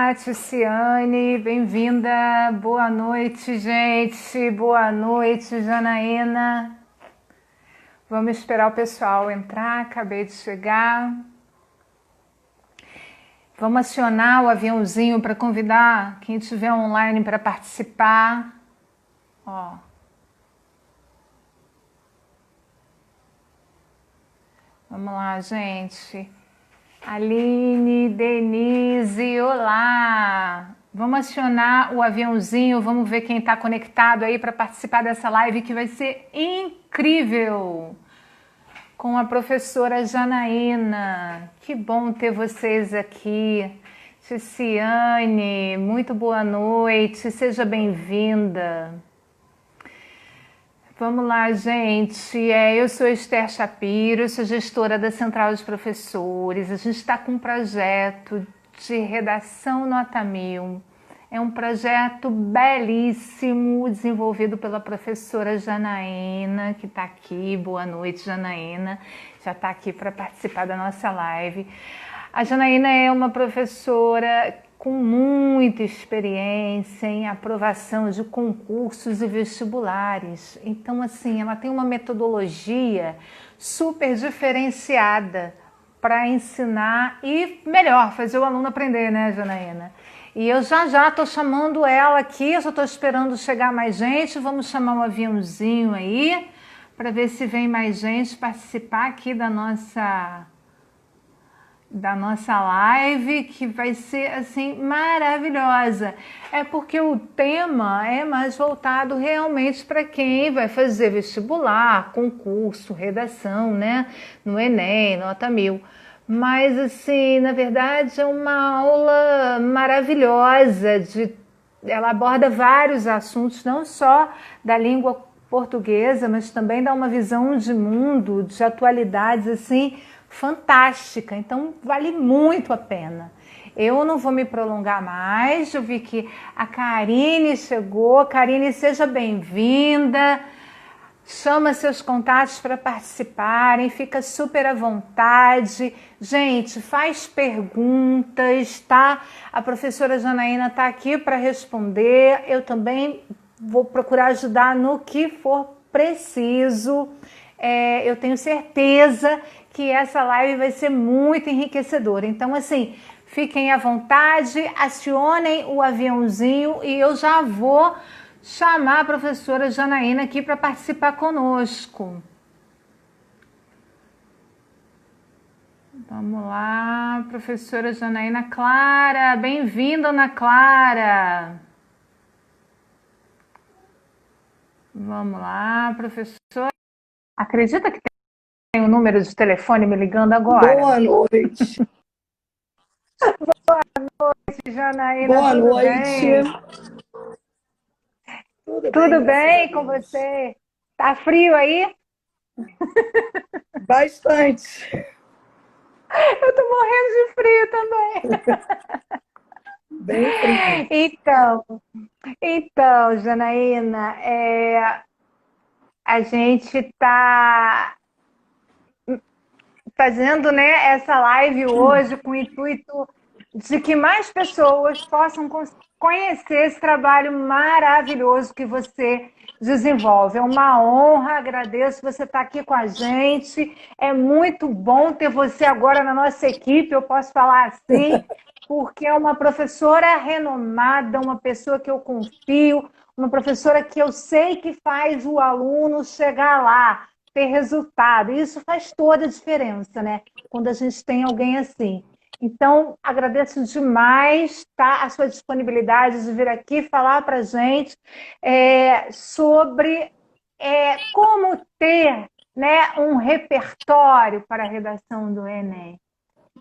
Olá, Ticiane, bem-vinda. Boa noite, gente. Boa noite, Janaína. Vamos esperar o pessoal entrar, acabei de chegar. Vamos acionar o aviãozinho para convidar quem estiver online para participar. Ó. Vamos lá, gente. Aline, Denise, olá! Vamos acionar o aviãozinho, vamos ver quem está conectado aí para participar dessa live que vai ser incrível! Com a professora Janaína. Que bom ter vocês aqui. Ticiane, muito boa noite, seja bem-vinda. Vamos lá, gente. Eu sou Esther Shapiro, sou gestora da Central dos Professores. A gente está com um projeto de redação nota 1000. É um projeto belíssimo, desenvolvido pela professora Janaína, que está aqui. Boa noite, Janaína. Já está aqui para participar da nossa live. A Janaína é uma professora com muita experiência em aprovação de concursos e vestibulares. Então, assim, ela tem uma metodologia super diferenciada para ensinar e, melhor, fazer o aluno aprender, né, Janaína? E eu já estou chamando ela aqui, eu só estou esperando chegar mais gente. Vamos chamar um aviãozinho aí para ver se vem mais gente participar aqui da nossa live, que vai ser assim maravilhosa. É porque o tema é mais voltado realmente para quem vai fazer vestibular, concurso, redação, né, no Enem, nota 1000. Mas assim, na verdade é uma aula maravilhosa, ela aborda vários assuntos, não só da língua portuguesa, mas também dá uma visão de mundo, de atualidades assim fantástica, então vale muito a pena. Eu não vou me prolongar mais, eu vi que a Karine chegou. Karine, seja bem-vinda, chama seus contatos para participarem, fica super à vontade. Gente, faz perguntas, tá? A professora Janaína está aqui para responder, eu também vou procurar ajudar no que for preciso. Eu tenho certeza que essa live vai ser muito enriquecedora. Então, assim, fiquem à vontade, acionem o aviãozinho e eu já vou chamar a professora Janaína aqui para participar conosco. Vamos lá, professora Janaína Clara, bem-vinda, Ana Clara. Vamos lá, professora. Acredita que tem um número de telefone me ligando agora? Boa noite. Boa noite, Janaína. Boa Tudo noite. bem? Tudo bem com você? Tá frio aí? Bastante. Eu tô morrendo de frio também. Bem frio. Então, Janaína, a gente tá fazendo, né, essa live hoje com o intuito de que mais pessoas possam conhecer esse trabalho maravilhoso que você desenvolve. É uma honra, agradeço você estar aqui com a gente. É muito bom ter você agora na nossa equipe, eu posso falar assim, porque é uma professora renomada, uma pessoa que eu confio, uma professora que eu sei que faz o aluno chegar lá, ter resultado. E isso faz toda a diferença, né? Quando a gente tem alguém assim. Então, agradeço demais, tá, a sua disponibilidade de vir aqui falar para a gente sobre como ter, né, um repertório para a redação do Enem.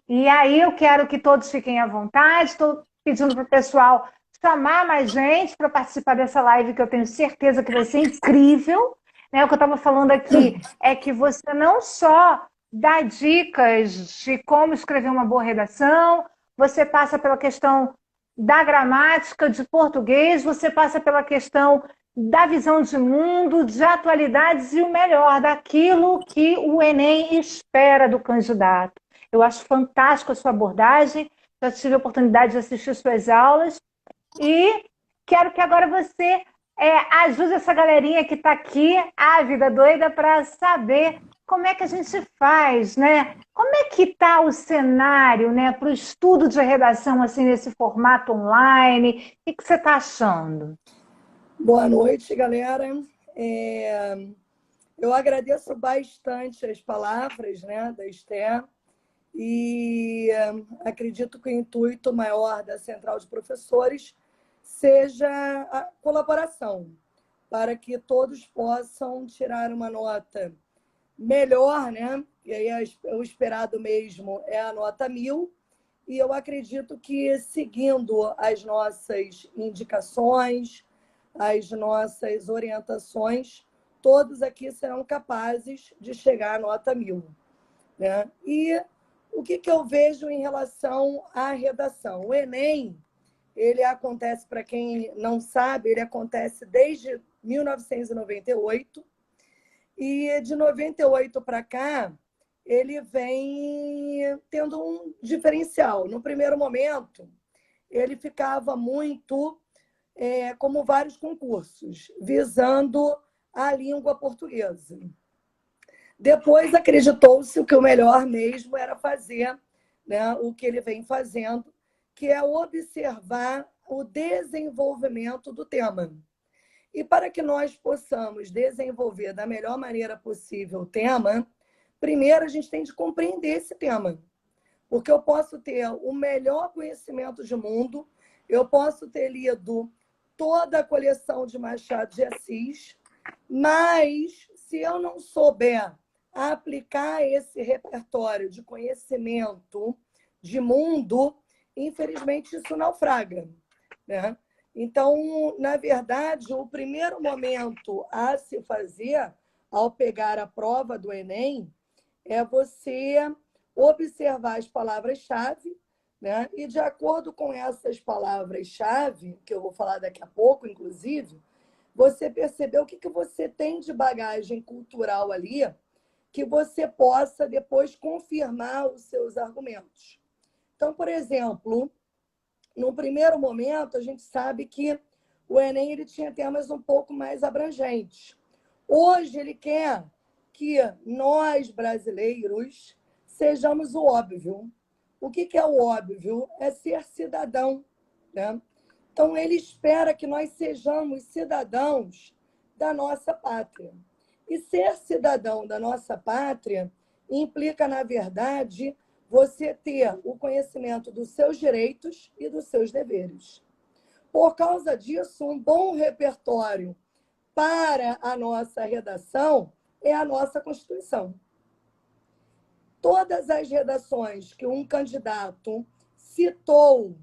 E aí eu quero que todos fiquem à vontade, estou pedindo para o pessoal chamar mais gente para participar dessa live, que eu tenho certeza que vai ser incrível. Né? O que eu estava falando aqui é que você não só dá dicas de como escrever uma boa redação, você passa pela questão da gramática, de português, você passa pela questão da visão de mundo, de atualidades e o melhor, daquilo que o Enem espera do candidato. Eu acho fantástico a sua abordagem, já tive a oportunidade de assistir suas aulas e quero que agora você ajude essa galerinha que está aqui, ávida, doida, para saber como é que a gente faz, né? Como é que está o cenário, né, para o estudo de redação assim nesse formato online? O que você está achando? Boa noite, galera. Eu agradeço bastante as palavras, né, da Esther e acredito que o intuito maior da Central de Professores seja a colaboração, para que todos possam tirar uma nota melhor, né? E aí o esperado mesmo é a nota 1000, e eu acredito que seguindo as nossas indicações, as nossas orientações, todos aqui serão capazes de chegar à nota 1000, né? E o que eu vejo em relação à redação? O Enem, ele acontece, para quem não sabe, ele acontece desde 1998, e de 98 para cá, ele vem tendo um diferencial. No primeiro momento, ele ficava muito como vários concursos, visando a língua portuguesa. Depois acreditou-se que o melhor mesmo era fazer, né, o que ele vem fazendo, que é observar o desenvolvimento do tema. E para que nós possamos desenvolver da melhor maneira possível o tema, primeiro a gente tem de compreender esse tema. Porque eu posso ter o melhor conhecimento de mundo, eu posso ter lido toda a coleção de Machado de Assis, mas se eu não souber aplicar esse repertório de conhecimento de mundo, infelizmente isso naufraga, né? Então, na verdade, o primeiro momento a se fazer ao pegar a prova do Enem é você observar as palavras-chave, né? E de acordo com essas palavras-chave, que eu vou falar daqui a pouco, inclusive, você perceber o que você tem de bagagem cultural ali, que você possa depois confirmar os seus argumentos. Então, por exemplo, no primeiro momento, a gente sabe que o Enem ele tinha temas um pouco mais abrangentes. Hoje, ele quer que nós, brasileiros, sejamos o óbvio. O que é o óbvio? É ser cidadão, né? Então, ele espera que nós sejamos cidadãos da nossa pátria. E ser cidadão da nossa pátria implica, na verdade, você ter o conhecimento dos seus direitos e dos seus deveres. Por causa disso, um bom repertório para a nossa redação é a nossa Constituição. Todas as redações que um candidato citou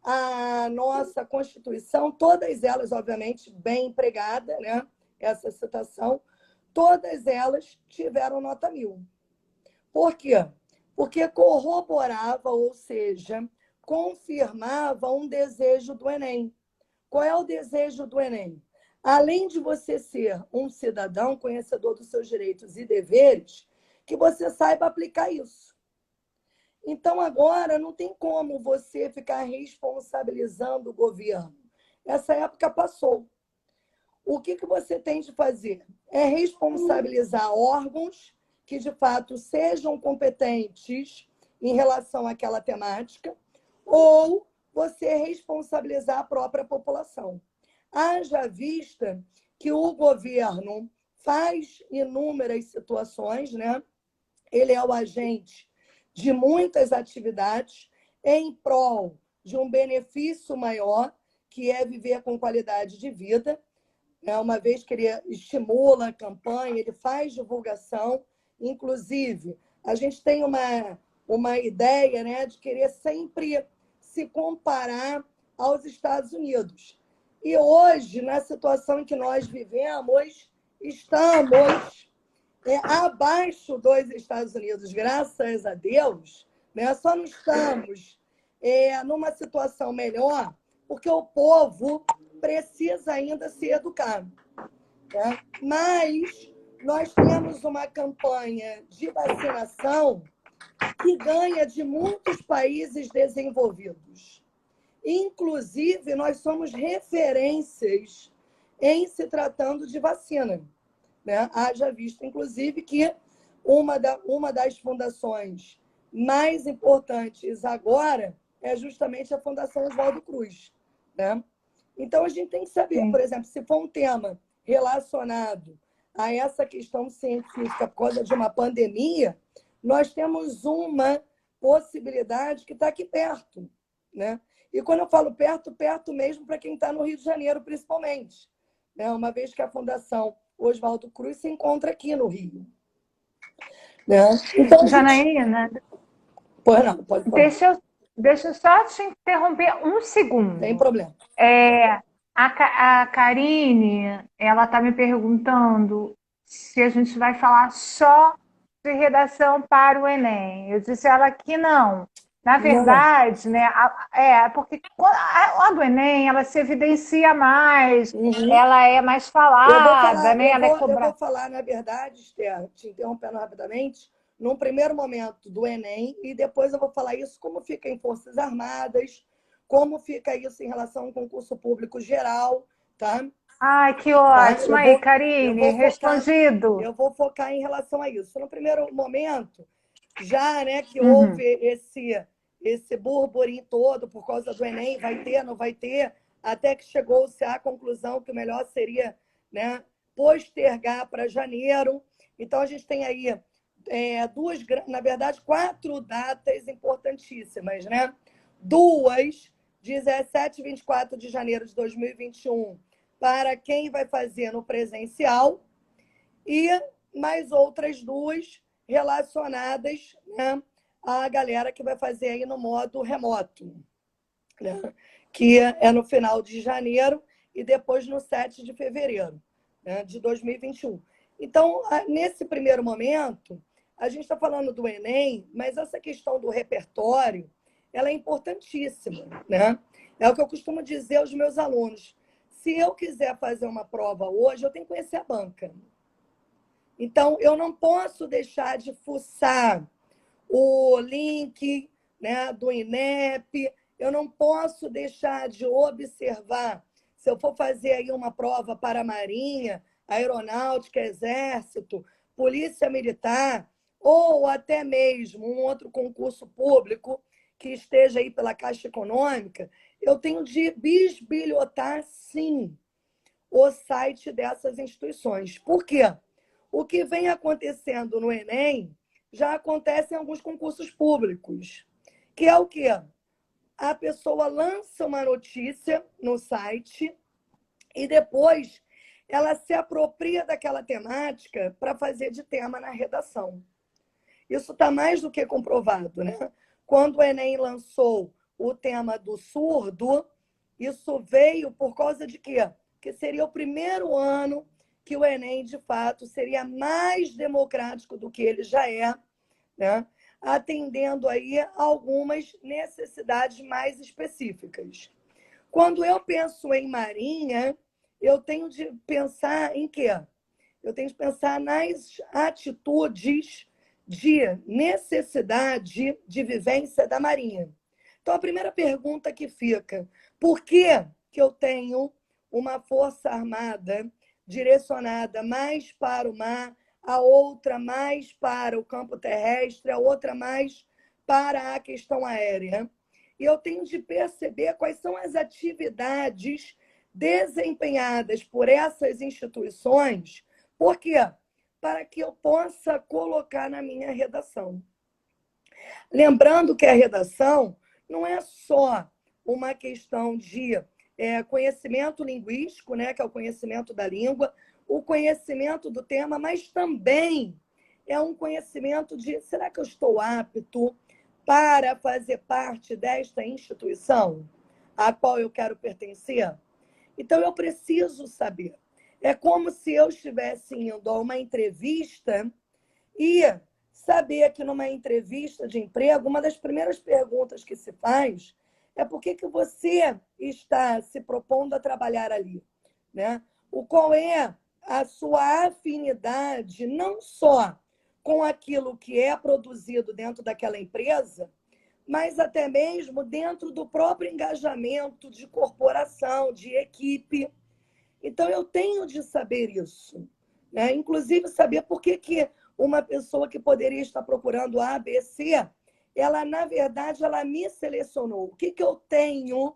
a nossa Constituição, todas elas, obviamente, bem empregada, né? Essa citação, todas elas tiveram nota 1000. Por quê? Porque corroborava, ou seja, confirmava um desejo do Enem. Qual é o desejo do Enem? Além de você ser um cidadão conhecedor dos seus direitos e deveres, que você saiba aplicar isso. Então, agora, não tem como você ficar responsabilizando o governo. Essa época passou. O que você tem de fazer? É responsabilizar órgãos que, de fato, sejam competentes em relação àquela temática, ou você responsabilizar a própria população. Haja vista que o governo faz inúmeras situações, né? Ele é o agente de muitas atividades em prol de um benefício maior, que é viver com qualidade de vida, uma vez que ele estimula a campanha, ele faz divulgação. Inclusive, a gente tem uma ideia, né, de querer sempre se comparar aos Estados Unidos. E hoje, na situação em que nós vivemos, estamos abaixo dos Estados Unidos, graças a Deus, né? Só não estamos numa situação melhor porque o povo precisa ainda se educar, né? Mas nós temos uma campanha de vacinação que ganha de muitos países desenvolvidos. Inclusive, nós somos referências em se tratando de vacina, né? Haja visto, inclusive, que uma das fundações mais importantes agora é justamente a Fundação Oswaldo Cruz, né? Então, a gente tem que saber, Sim. por exemplo, se for um tema relacionado a essa questão científica por causa de uma pandemia, nós temos uma possibilidade que está aqui perto, né? E quando eu falo perto, perto mesmo para quem está no Rio de Janeiro, principalmente, né? Uma vez que a Fundação Oswaldo Cruz se encontra aqui no Rio, né? Então, a gente... Janaína, Pois não, pode falar. deixa eu só te interromper um Tem segundo. problema. É, a Karine, ela está me perguntando se a gente vai falar só de redação para o Enem. Eu disse a ela que não. Na Não. verdade, né, porque a do Enem, ela se evidencia mais, Uhum. ela é mais Eu vou falada, falar, né, ela é eu vou cobrada. falar, na verdade, Esther, te interrompendo rapidamente, num primeiro momento do Enem, e depois eu vou falar isso como fica em Forças Armadas, como fica isso em relação ao concurso público geral, tá? Ai, que Tá? ótimo. Aí, Eu Karine, vou focar, respondido. eu vou focar em relação a isso. No primeiro momento, já, né, que houve Uhum. esse burburinho todo por causa do Enem, vai ter, não vai ter, até que chegou-se à conclusão que o melhor seria, né, postergar para janeiro. Então, a gente tem aí na verdade, 4 datas importantíssimas, né? Duas, 17 e 24 de janeiro de 2021, para quem vai fazer no presencial, e mais outras duas relacionadas, né, à galera que vai fazer aí no modo remoto, né, que é no final de janeiro e depois no 7 de fevereiro, né, de 2021. Então, nesse primeiro momento, a gente está falando do Enem, mas essa questão do repertório, ela é importantíssima, né? É o que eu costumo dizer aos meus alunos. Se eu quiser fazer uma prova hoje, eu tenho que conhecer a banca. Então, eu não posso deixar de fuçar o link, né, do INEP, eu não posso deixar de observar, se eu for fazer aí uma prova para a Marinha, Aeronáutica, Exército, Polícia Militar, ou até mesmo um outro concurso público que esteja aí pela Caixa Econômica, eu tenho de bisbilhotar, sim, o site dessas instituições. Por quê? O que vem acontecendo no Enem já acontece em alguns concursos públicos, que é o quê? A pessoa lança uma notícia no site e depois ela se apropria daquela temática para fazer de tema na redação. Isso está mais do que comprovado, né? Quando o Enem lançou o tema do surdo, isso veio por causa de quê? Que seria o primeiro ano que o Enem, de fato, seria mais democrático do que ele já é, né? Atendendo aí algumas necessidades mais específicas. Quando eu penso em Marinha, eu tenho de pensar em quê? Eu tenho de pensar nas atitudes de necessidade de vivência da Marinha. Então, a primeira pergunta que fica: por que eu tenho uma força armada direcionada mais para o mar, a outra mais para o campo terrestre, a outra mais para a questão aérea? E eu tenho de perceber quais são as atividades desempenhadas por essas instituições. Por quê? Para que eu possa colocar na minha redação. Lembrando que a redação não é só uma questão de conhecimento linguístico, né, que é o conhecimento da língua, o conhecimento do tema, mas também é um conhecimento de: será que eu estou apto para fazer parte desta instituição à qual eu quero pertencer? Então, eu preciso saber. É como se eu estivesse indo a uma entrevista e saber que numa entrevista de emprego, uma das primeiras perguntas que se faz é: por que você está se propondo a trabalhar ali, né? Qual é a sua afinidade, não só com aquilo que é produzido dentro daquela empresa, mas até mesmo dentro do próprio engajamento de corporação, de equipe. Então, eu tenho de saber isso, né? Inclusive, saber por que uma pessoa que poderia estar procurando A, B, C, ela, na verdade, ela me selecionou. O que eu tenho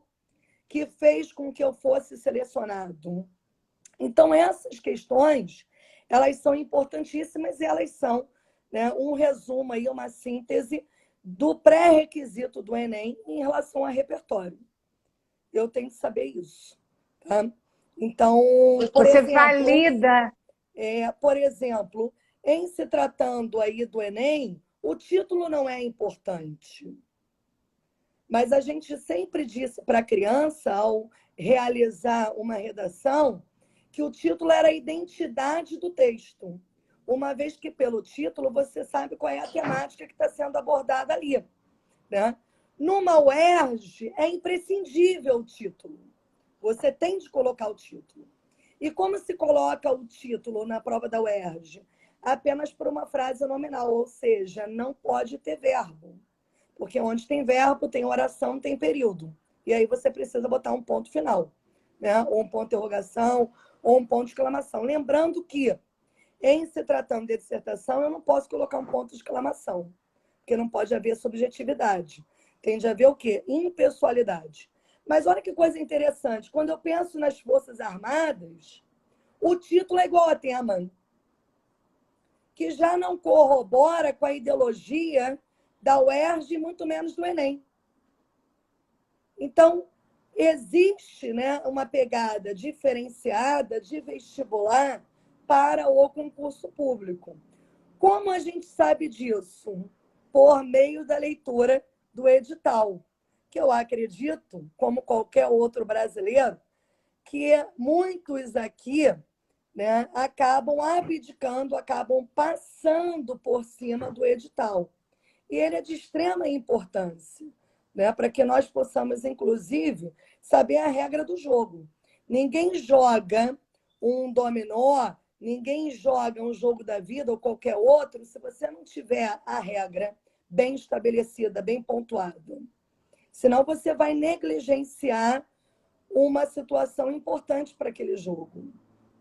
que fez com que eu fosse selecionado? Então, essas questões, elas são importantíssimas e elas são, né, um resumo, aí, uma síntese do pré-requisito do Enem em relação a repertório. Eu tenho que saber isso. Tá? Então, Você valida. por exemplo, em se tratando aí do Enem, o título não é importante. Mas a gente sempre disse para a criança, ao realizar uma redação, que o título era a identidade do texto. Uma vez que, pelo título, você sabe qual é a temática que está sendo abordada ali. Né? Numa UERJ, é imprescindível o título. Você tem de colocar o título. E como se coloca o título na prova da UERJ? Apenas por uma frase nominal, ou seja, não pode ter verbo. Porque onde tem verbo, tem oração, tem período. E aí você precisa botar um ponto final, né? Ou um ponto de interrogação, ou um ponto de exclamação. Lembrando que, em se tratando de dissertação, eu não posso colocar um ponto de exclamação, porque não pode haver subjetividade. Tem de haver o quê? Impessoalidade. Mas olha que coisa interessante. Quando eu penso nas Forças Armadas, o título é igual a tema, que já não corrobora com a ideologia da UERJ e muito menos do Enem. Então, existe, né, uma pegada diferenciada de vestibular para o concurso público. Como a gente sabe disso? Por meio da leitura do edital, que eu acredito, como qualquer outro brasileiro, que muitos aqui, né, acabam abdicando, acabam passando por cima do edital. E ele é de extrema importância, né, para que nós possamos, inclusive, saber a regra do jogo. Ninguém joga um dominó, ninguém joga um jogo da vida ou qualquer outro se você não tiver a regra bem estabelecida, bem pontuada. Senão você vai negligenciar uma situação importante para aquele jogo.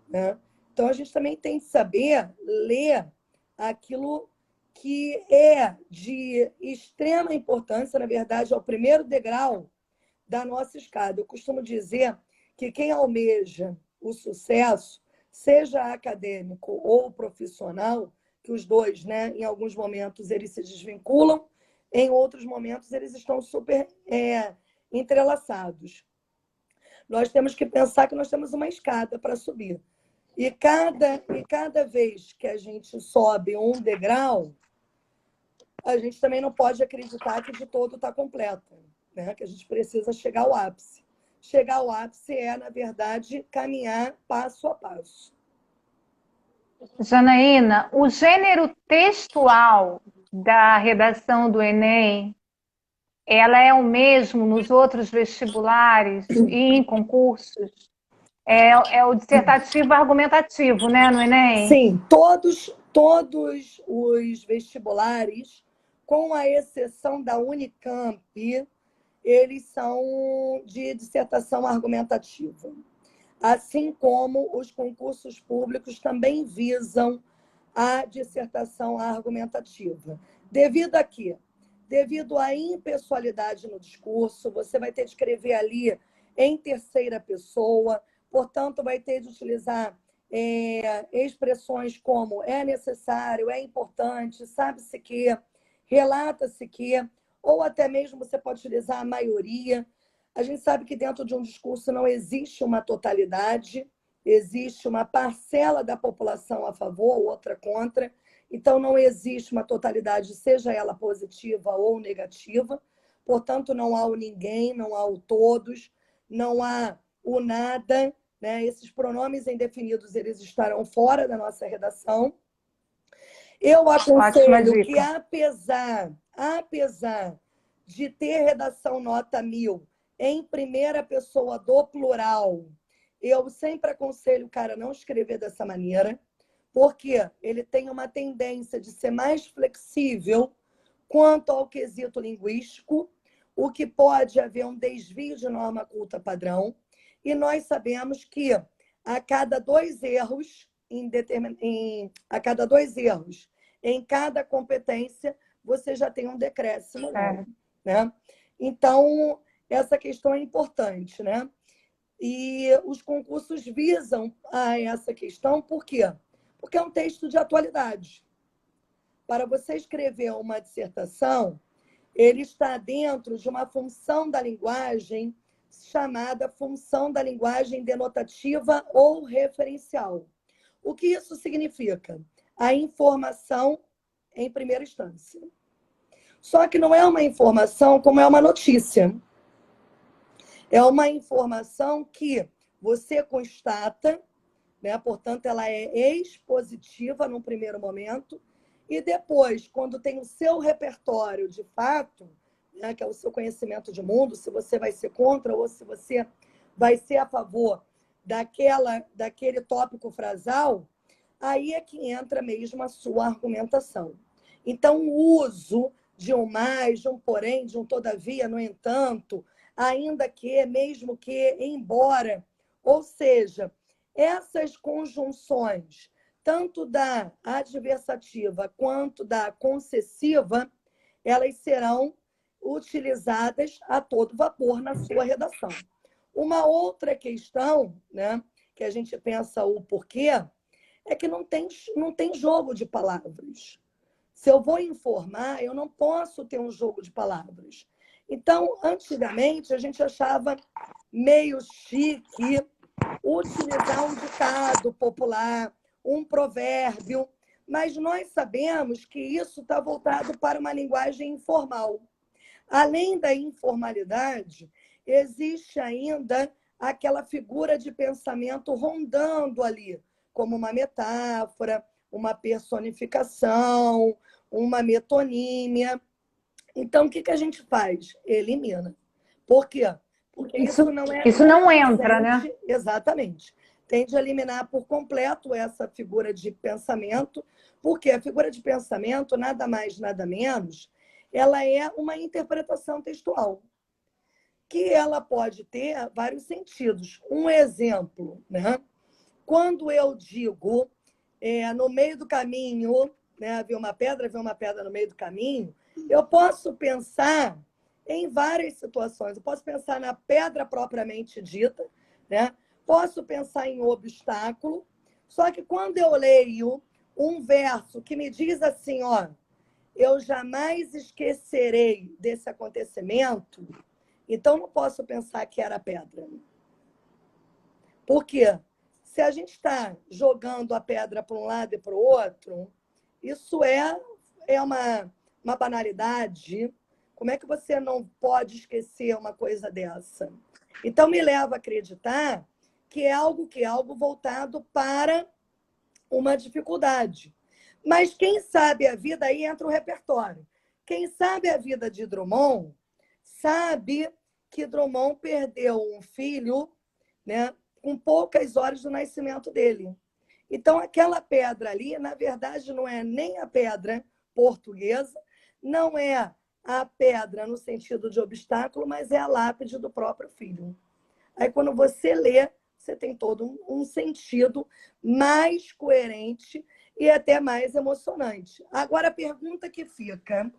Né? Então, a gente também tem que saber ler aquilo que é de extrema importância, na verdade, é o primeiro degrau da nossa escada. Eu costumo dizer que quem almeja o sucesso, seja acadêmico ou profissional, que os dois, né, em alguns momentos, eles se desvinculam, em outros momentos, eles estão super entrelaçados. Nós temos que pensar que nós temos uma escada para subir. E cada vez que a gente sobe um degrau, a gente também não pode acreditar que de todo está completo, né? Que a gente precisa chegar ao ápice. Chegar ao ápice é, na verdade, caminhar passo a passo. Janaína, o gênero textual da redação do Enem, ela é o mesmo nos outros vestibulares e em concursos? É o dissertativo argumentativo, né, no Enem? Sim, todos os vestibulares, com a exceção da Unicamp, eles são de dissertação argumentativa. Assim como os concursos públicos também visam a dissertação argumentativa. Devido a quê? Devido à impessoalidade no discurso, você vai ter de escrever ali em terceira pessoa, portanto, vai ter de utilizar expressões como é necessário, é importante, sabe-se que, relata-se que, ou até mesmo você pode utilizar a maioria. A gente sabe que dentro de um discurso não existe uma totalidade, existe uma parcela da população a favor, outra contra. Então, não existe uma totalidade, seja ela positiva ou negativa. Portanto, não há o ninguém, não há o todos, não há o nada. Né? Esses pronomes indefinidos, eles estarão fora da nossa redação. Eu aconselho que, apesar de ter redação nota 1000 em primeira pessoa do plural, eu sempre aconselho o cara não escrever dessa maneira, porque ele tem uma tendência de ser mais flexível quanto ao quesito linguístico, o que pode haver um desvio de norma culta padrão, e nós sabemos que a cada 2 erros a cada 2 erros em cada competência, você já tem um decréscimo, né? Então, essa questão é importante, né? E os concursos visam a essa questão, por quê? Porque é um texto de atualidade. Para você escrever uma dissertação, ele está dentro de uma função da linguagem chamada função da linguagem denotativa ou referencial. O que isso significa? A informação em primeira instância. Só que não é uma informação como é uma notícia. É uma informação que você constata, né? Portanto, ela é expositiva num primeiro momento, e depois, quando tem o seu repertório de fato, né, que é o seu conhecimento de mundo, se você vai ser contra ou se você vai ser a favor daquele tópico frasal, aí é que entra mesmo a sua argumentação. Então, o uso de um mais, de um porém, de um todavia, no entanto, ainda que, mesmo que, embora, ou seja, essas conjunções, tanto da adversativa quanto da concessiva, elas serão utilizadas a todo vapor na sua redação. Uma outra questão, né, que a gente pensa o porquê, é que não tem jogo de palavras. Se eu vou informar, eu não posso ter um jogo de palavras. Então, antigamente, a gente achava meio chique utilizar um ditado popular, um provérbio, mas nós sabemos que isso está voltado para uma linguagem informal. Além da informalidade, existe ainda aquela figura de pensamento rondando ali, como uma metáfora, uma personificação, uma metonímia. Então, o que a gente faz? Elimina. Por quê? Porque isso não entra, né? Exatamente. Tende a eliminar por completo essa figura de pensamento, porque a figura de pensamento, nada mais, nada menos, ela é uma interpretação textual, que ela pode ter vários sentidos. Um exemplo, né? Quando eu digo no meio do caminho, né, havia uma pedra no meio do caminho, eu posso pensar em várias situações. Eu posso pensar na pedra propriamente dita, né? Posso pensar em obstáculo, só que quando eu leio um verso que me diz assim, ó, eu jamais esquecerei desse acontecimento, então não posso pensar que era pedra. Por quê? Se a gente está jogando a pedra para um lado e para o outro, isso é uma banalidade. Como é que você não pode esquecer uma coisa dessa? Então, me leva a acreditar que é algo voltado para uma dificuldade. Mas quem sabe a vida, aí entra o repertório. Quem sabe a vida de Drummond, sabe que Drummond perdeu um filho, né, com poucas horas do nascimento dele. Então, aquela pedra ali, na verdade, não é nem a pedra portuguesa, não é a pedra no sentido de obstáculo, mas é a lápide do próprio filho. Aí, quando você lê, você tem todo um sentido mais coerente e até mais emocionante. Agora, a pergunta que fica: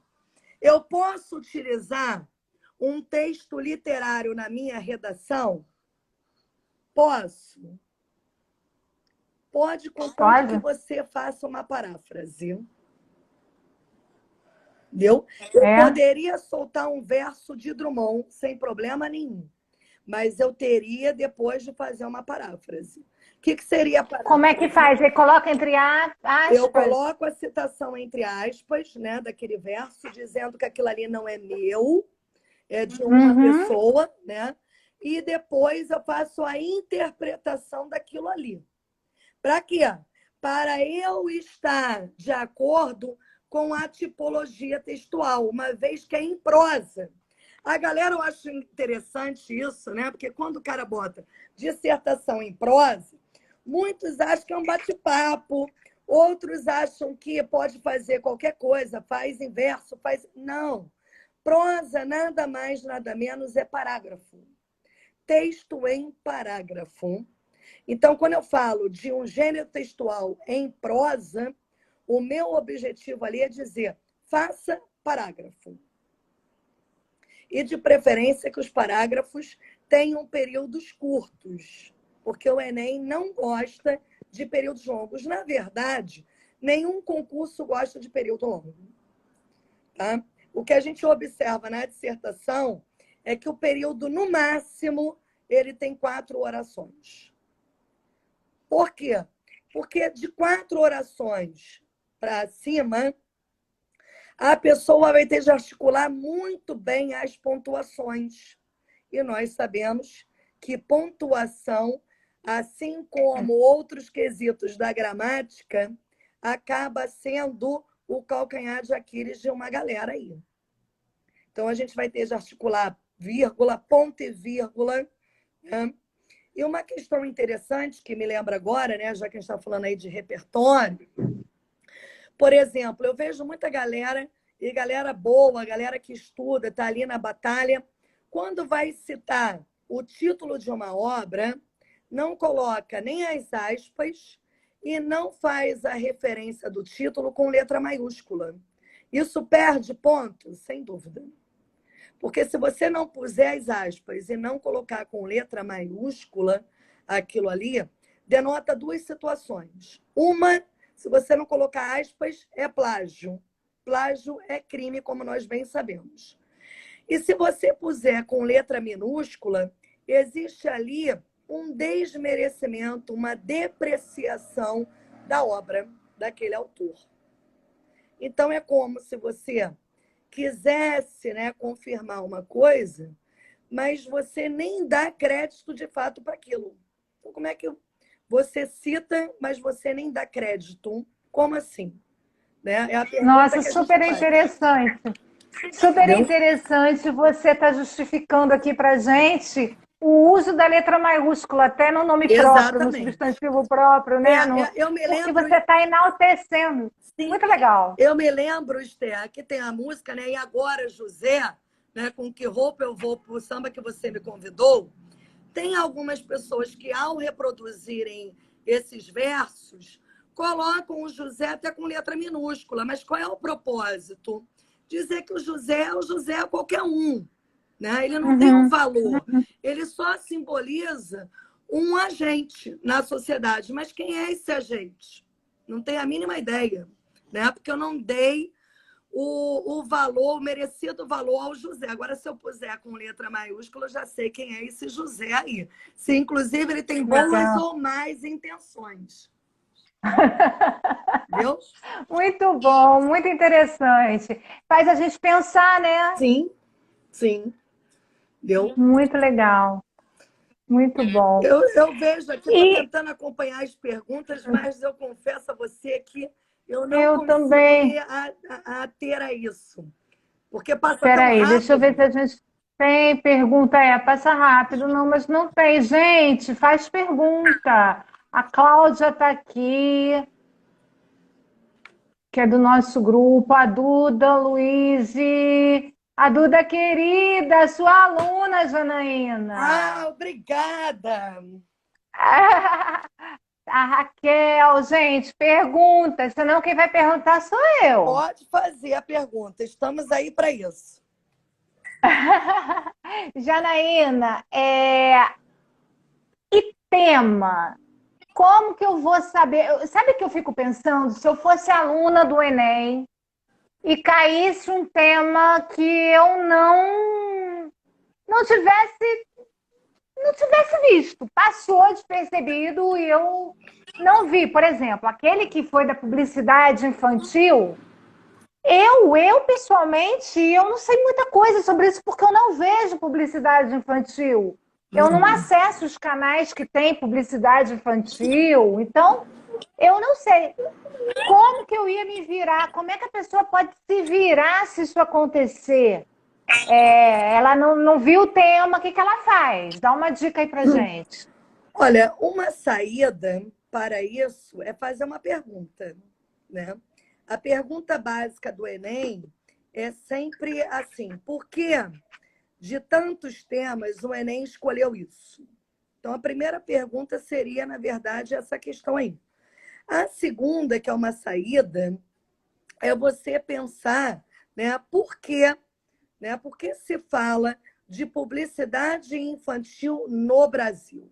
eu posso utilizar um texto literário na minha redação? Posso. Pode, contanto que você faça uma paráfrase. Entendeu? Eu poderia soltar um verso de Drummond sem problema nenhum, mas eu teria depois de fazer uma paráfrase. O que seria a paráfrase? Como é que faz? Você coloca entre aspas? Eu coloco a citação entre aspas, né, daquele verso, dizendo que aquilo ali não é meu, é de uma pessoa, né? E depois eu faço a interpretação daquilo ali. Para quê? Para eu estar de acordo com a tipologia textual, uma vez que é em prosa. A galera, eu acho interessante isso, né? Porque quando o cara bota dissertação em prosa, muitos acham que é um bate-papo, Outros acham que pode fazer qualquer coisa, faz inverso, faz... Não. Prosa, nada mais, nada menos, é parágrafo. Texto em parágrafo. Então, quando eu falo de um gênero textual em prosa, o meu objetivo ali é dizer, faça parágrafo. E, de preferência, que os parágrafos tenham períodos curtos, porque o Enem não gosta de períodos longos. Na verdade, nenhum concurso gosta de período longo. Tá? O que a gente observa na dissertação é que o período, no máximo, ele tem 4 orações. Por quê? Porque de 4 orações para cima, a pessoa vai ter de articular muito bem as pontuações. E nós sabemos que pontuação, assim como outros quesitos da gramática, acaba sendo o calcanhar de Aquiles de uma galera aí. Então, a gente vai ter de articular vírgula, ponto e vírgula, né? E uma questão interessante que me lembra agora, né, já que a gente está falando aí de repertório, por exemplo, eu vejo muita galera, e galera boa, galera que estuda, está ali na batalha, quando vai citar o título de uma obra, não coloca nem as aspas e não faz a referência do título com letra maiúscula. Isso perde ponto? Sem dúvida. Porque se você não puser as aspas e não colocar com letra maiúscula aquilo ali, denota 2 situações. Uma, se você não colocar aspas, é plágio. Plágio é crime, como nós bem sabemos. E se você puser com letra minúscula, existe ali um desmerecimento, uma depreciação da obra daquele autor. Então, é como se você quisesse, né, confirmar uma coisa, mas você nem dá crédito de fato para aquilo. Então, como é que você cita, mas você nem dá crédito? Como assim? Né? É a pergunta Nossa, que a super gente faz. interessante. Super Entendeu? interessante você estar justificando aqui para gente o uso da letra maiúscula, até no nome próprio, no Exatamente. substantivo próprio, né? Eu me Porque lembro... você está enaltecendo. Sim, Muito legal. eu me lembro, Esther, aqui tem a música, né? E agora, José, né? Com que roupa eu vou para o samba que você me convidou? Tem algumas pessoas que, ao reproduzirem esses versos, colocam o José até com letra minúscula. Mas qual é o propósito? Dizer que o José é qualquer um. Né? Ele não tem um valor. Ele só simboliza um agente na sociedade. Mas quem é esse agente? Não tenho a mínima ideia. Né? Porque eu não dei o valor, o merecido valor ao José. Agora, se eu puser com letra maiúscula, eu já sei quem é esse José aí. Se, inclusive, ele tem boas ou más intenções. Viu? Muito bom, muito interessante. Faz a gente pensar, né? Sim, sim. Viu? Muito legal. Muito bom. Eu vejo aqui, estou E tentando acompanhar as perguntas, mas eu confesso a você que eu não eu consigo também. me ater a isso. Porque passa Espera tão aí, deixa eu ver se rápido. a gente tem pergunta. Passa rápido. Não, mas não tem. Gente, faz pergunta. A Cláudia está aqui, que é do nosso grupo. A Duda, Luiz. A Duda querida, sua aluna, Janaína. Obrigada! A Raquel, gente, pergunta, senão quem vai perguntar sou eu. Pode fazer a pergunta, estamos aí para isso. Janaína, e tema? Como que eu vou saber? Sabe o que eu fico pensando? Se eu fosse aluna do Enem e caísse um tema que eu não tivesse visto, passou despercebido e eu não vi. Por exemplo, aquele que foi da publicidade infantil, eu pessoalmente, eu não sei muita coisa sobre isso porque eu não vejo publicidade infantil. Eu não acesso os canais que têm publicidade infantil, então eu não sei. Como que eu ia me virar? Como é que a pessoa pode se virar se isso acontecer? Ela não viu o tema, o que ela faz? Dá uma dica aí pra gente. Olha, uma saída para isso é fazer uma pergunta, né? A pergunta básica do Enem é sempre assim: por que de tantos temas o Enem escolheu isso? Então, a primeira pergunta seria, na verdade, essa questão aí. A segunda, que é uma saída, é você pensar, né, por quê, né? Por que se fala de publicidade infantil no Brasil?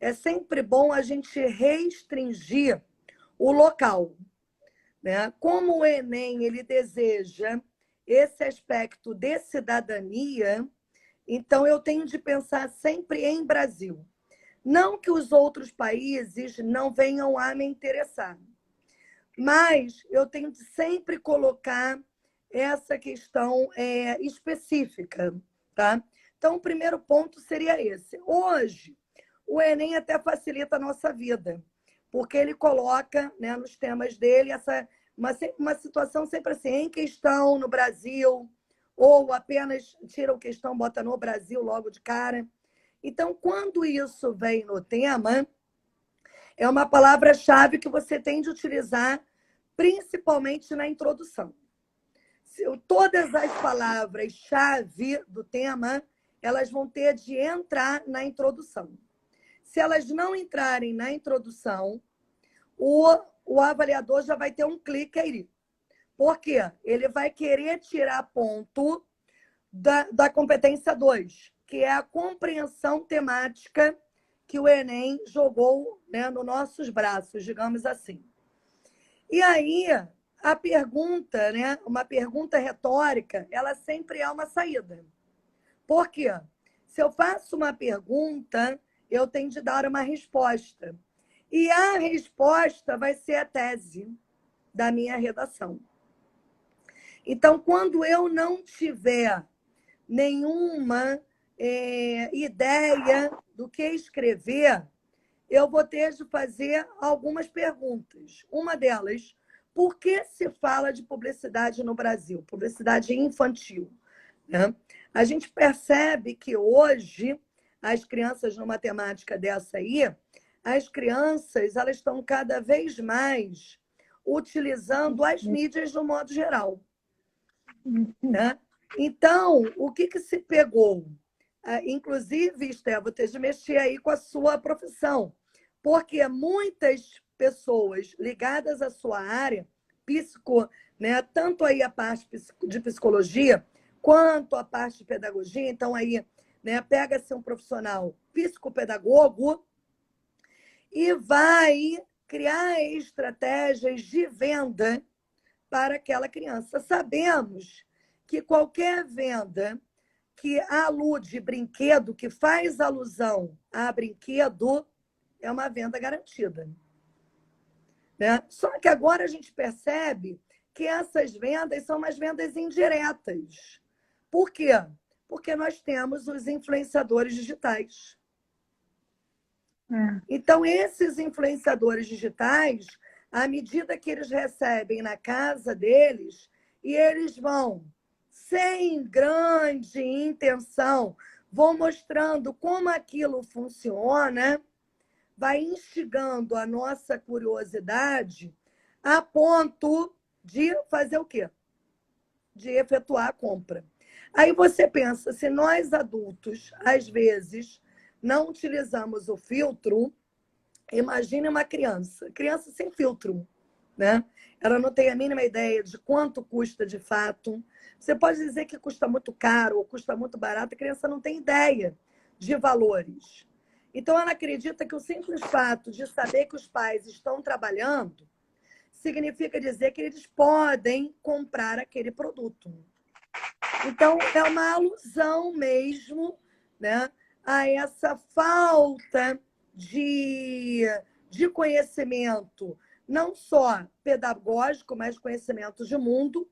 É sempre bom a gente restringir o local, né? Como o Enem ele deseja esse aspecto de cidadania, então eu tenho de pensar sempre em Brasil. Não que os outros países não venham a me interessar, mas eu tenho de sempre colocar essa questão específica, tá? Então, o primeiro ponto seria esse. Hoje, o Enem até facilita a nossa vida, porque ele coloca, né, nos temas dele uma situação sempre assim, em questão no Brasil, ou apenas tira o questão, bota no Brasil logo de cara. Então, quando isso vem no tema, é uma palavra-chave que você tem de utilizar, principalmente na introdução. Todas as palavras-chave do tema, elas vão ter de entrar na introdução. Se elas não entrarem na introdução, o avaliador já vai ter um clique aí. Por quê? Ele vai querer tirar ponto da competência 2, que é a compreensão temática que o Enem jogou, né, nos nossos braços, digamos assim. E aí, a pergunta, né, uma pergunta retórica, ela sempre é uma saída. Por quê? Se eu faço uma pergunta, eu tenho de dar uma resposta. E a resposta vai ser a tese da minha redação. Então, quando eu não tiver nenhuma ideia do que escrever, eu vou ter de fazer algumas perguntas. Uma delas, por que se fala de publicidade no Brasil? Publicidade infantil, né? A gente percebe que hoje, as crianças, numa temática dessa aí, as crianças elas estão cada vez mais utilizando as mídias no modo geral, né? Então, o que se pegou? Inclusive, Esté, vou ter de mexer aí com a sua profissão, porque muitas pessoas ligadas à sua área, né, tanto aí a parte de psicologia, quanto a parte de pedagogia, então aí, né, pega-se um profissional psicopedagogo e vai criar estratégias de venda para aquela criança. Sabemos que qualquer venda que alude brinquedo, que faz alusão a brinquedo, é uma venda garantida, né? Só que agora a gente percebe que essas vendas são umas vendas indiretas. Por quê? Porque nós temos os influenciadores digitais. Então, esses influenciadores digitais, à medida que eles recebem na casa deles, e eles vão, sem grande intenção, vão mostrando como aquilo funciona, vai instigando a nossa curiosidade a ponto de fazer o quê? De efetuar a compra. Aí você pensa, se nós adultos, às vezes, não utilizamos o filtro, imagine uma criança sem filtro, né? Ela não tem a mínima ideia de quanto custa de fato. Você pode dizer que custa muito caro ou custa muito barato, a criança não tem ideia de valores. Então, ela acredita que o simples fato de saber que os pais estão trabalhando significa dizer que eles podem comprar aquele produto. Então, é uma alusão mesmo, né, a essa falta de conhecimento, não só pedagógico, mas conhecimento de mundo,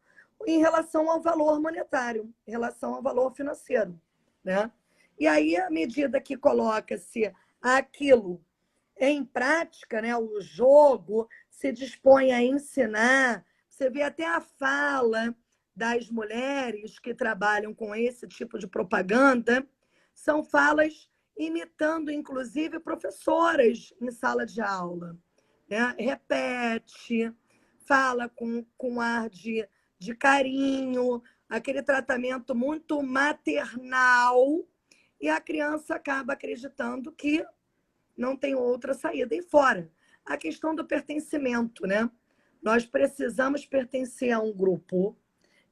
em relação ao valor monetário, em relação ao valor financeiro, né? E aí, à medida que coloca-se aquilo em prática, né, o jogo se dispõe a ensinar, você vê até a fala das mulheres que trabalham com esse tipo de propaganda, são falas imitando, inclusive, professoras em sala de aula. né? Repete, fala com ar de carinho, aquele tratamento muito maternal, e a criança acaba acreditando que não tem outra saída. E fora, a questão do pertencimento, né? Nós precisamos pertencer a um grupo.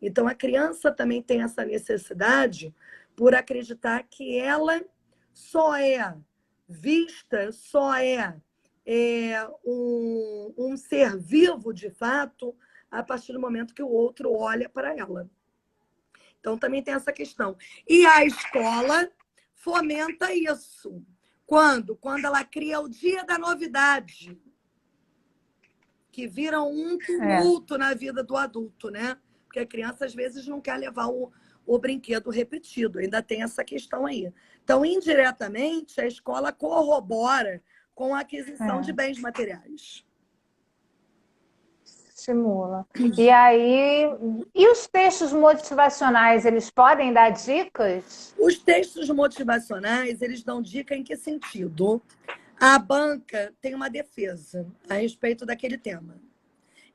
Então, a criança também tem essa necessidade por acreditar que ela só é vista, um ser vivo de fato a partir do momento que o outro olha para ela. Então, também tem essa questão. E a escola fomenta isso. Quando? Quando ela cria o dia da novidade, que vira um tumulto na vida do adulto, né? Porque a criança, às vezes, não quer levar o brinquedo repetido. Ainda tem essa questão aí. Então, indiretamente, a escola corrobora com a aquisição de bens materiais. Estimula. E aí, e os textos motivacionais, eles podem dar dicas? Os textos motivacionais, eles dão dica em que sentido? A banca tem uma defesa a respeito daquele tema.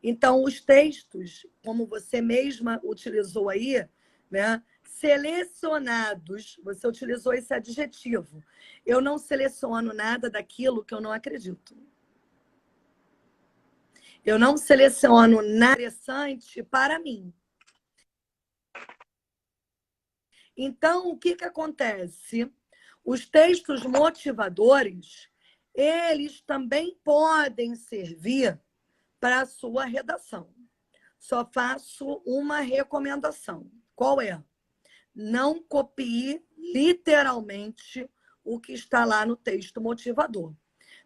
Então, os textos, como você mesma utilizou aí, né, selecionados, você utilizou esse adjetivo. Eu não seleciono nada daquilo que eu não acredito. Eu não seleciono nada interessante para mim. Então, o que acontece? Os textos motivadores, eles também podem servir para a sua redação. Só faço uma recomendação. Qual é? Não copie literalmente o que está lá no texto motivador.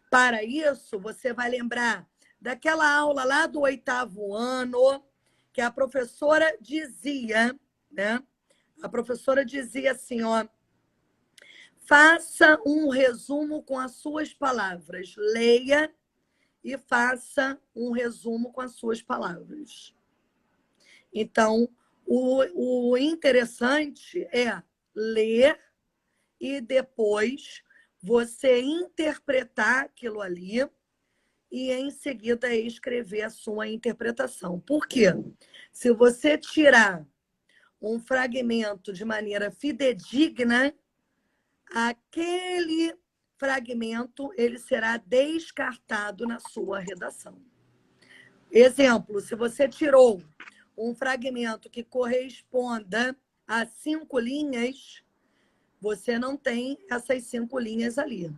Para isso, você vai lembrar daquela aula lá do 8º ano, que a professora dizia, né? A professora dizia assim, ó, faça um resumo com as suas palavras. Leia e faça um resumo com as suas palavras. Então, o interessante é ler e depois você interpretar aquilo ali e, em seguida, escrever a sua interpretação. Por quê? Se você tirar um fragmento de maneira fidedigna, aquele fragmento ele será descartado na sua redação. Exemplo, se você tirou um fragmento que corresponda a 5 linhas, você não tem essas 5 linhas ali.